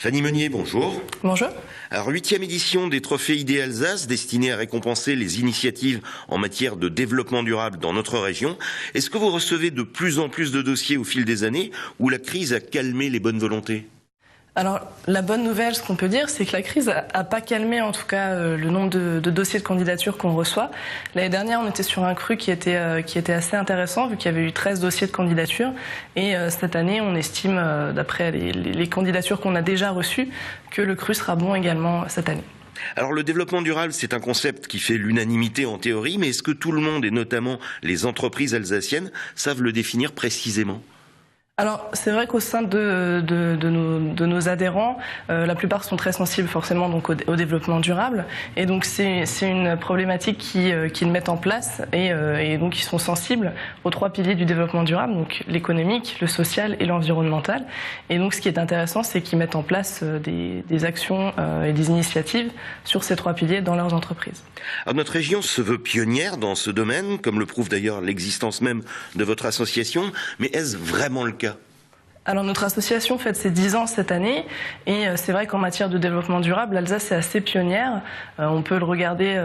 Fanny Meunier, bonjour. Bonjour. Alors, 8e édition des Trophées ID Alsace, destinée à récompenser les initiatives en matière de développement durable dans notre région. Est-ce que vous recevez de plus en plus de dossiers au fil des années ou la crise a calmé les bonnes volontés ? Alors, la bonne nouvelle, ce qu'on peut dire, c'est que la crise a pas calmé, en tout cas, le nombre de dossiers de candidature qu'on reçoit. L'année dernière, on était sur un cru qui était assez intéressant, vu qu'il y avait eu 13 dossiers de candidature. Et cette année, on estime, d'après les candidatures qu'on a déjà reçues, que le cru sera bon également cette année. Alors, le développement durable, c'est un concept qui fait l'unanimité en théorie, mais est-ce que tout le monde, et notamment les entreprises alsaciennes, savent le définir précisément ? Alors, c'est vrai qu'au sein de nos adhérents, la plupart sont très sensibles forcément donc au développement durable. Et donc, c'est une problématique qu'ils mettent en place et donc ils sont sensibles aux 3 piliers du développement durable, donc l'économique, le social et l'environnemental. Et donc, ce qui est intéressant, c'est qu'ils mettent en place des actions et des initiatives sur ces 3 piliers dans leurs entreprises. Alors, notre région se veut pionnière dans ce domaine, comme le prouve d'ailleurs l'existence même de votre association. Mais est-ce vraiment le cas ? Alors notre association fête ses 10 ans cette année et c'est vrai qu'en matière de développement durable, l'Alsace est assez pionnière. On peut le regarder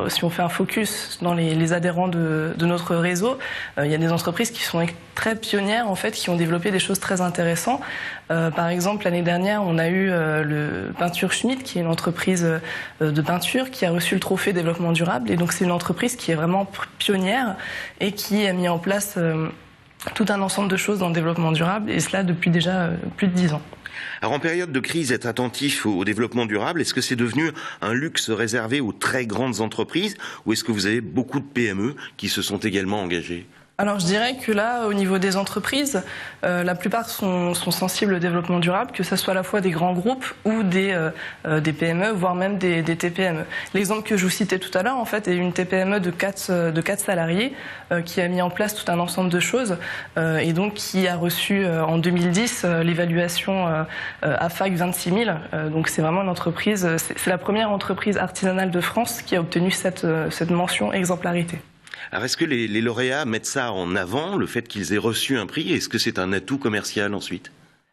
si on fait un focus dans les adhérents de notre réseau. Il y a des entreprises qui sont très pionnières en fait, qui ont développé des choses très intéressantes. Par exemple, l'année dernière, on a eu le Peinture Schmidt, qui est une entreprise de peinture qui a reçu le trophée développement durable. Et donc c'est une entreprise qui est vraiment pionnière et qui a mis en place tout un ensemble de choses dans le développement durable, et cela depuis déjà plus de 10 ans. Alors en période de crise, être attentif au développement durable, est-ce que c'est devenu un luxe réservé aux très grandes entreprises ou est-ce que vous avez beaucoup de PME qui se sont également engagées ? Alors je dirais que là, au niveau des entreprises, la plupart sont sensibles au développement durable, que ce soit à la fois des grands groupes ou des PME, voire même des TPME. L'exemple que je vous citais tout à l'heure, en fait, est une TPME de 4 salariés qui a mis en place tout un ensemble de choses et donc qui a reçu en 2010 l'évaluation AFAC 26 000. Donc c'est vraiment une entreprise, c'est la première entreprise artisanale de France qui a obtenu cette mention exemplarité. Alors est-ce que les lauréats mettent ça en avant, le fait qu'ils aient reçu un prix? Est-ce que c'est un atout commercial ensuite?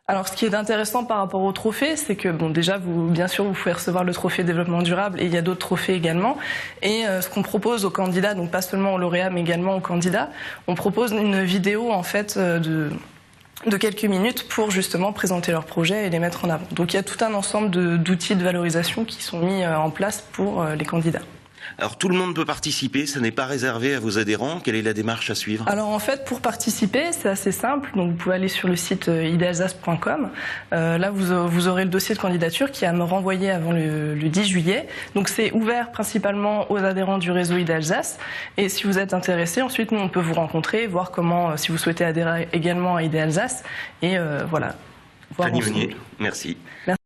Alors, ce qui est intéressant par rapport au trophée, c'est que, bon, déjà, bien sûr, vous pouvez recevoir le trophée développement durable et il y a d'autres trophées également. Et ce qu'on propose aux candidats, donc pas seulement aux lauréats, mais également aux candidats, on propose une vidéo, en fait, de quelques minutes pour justement présenter leur projet et les mettre en avant. Donc, il y a tout un ensemble d'outils de valorisation qui sont mis en place pour les candidats. Alors tout le monde peut participer, ça n'est pas réservé à vos adhérents. Quelle est la démarche à suivre? Alors en fait, pour participer, c'est assez simple. Donc vous pouvez aller sur le site idalsace.com. Là, vous aurez le dossier de candidature qui est à me renvoyer avant le 10 juillet. Donc c'est ouvert principalement aux adhérents du réseau ID Alsace. Et si vous êtes intéressé, ensuite nous on peut vous rencontrer, voir comment, si vous souhaitez adhérer également à ID Alsace. Et voilà. Fanny Meunier, merci. Merci.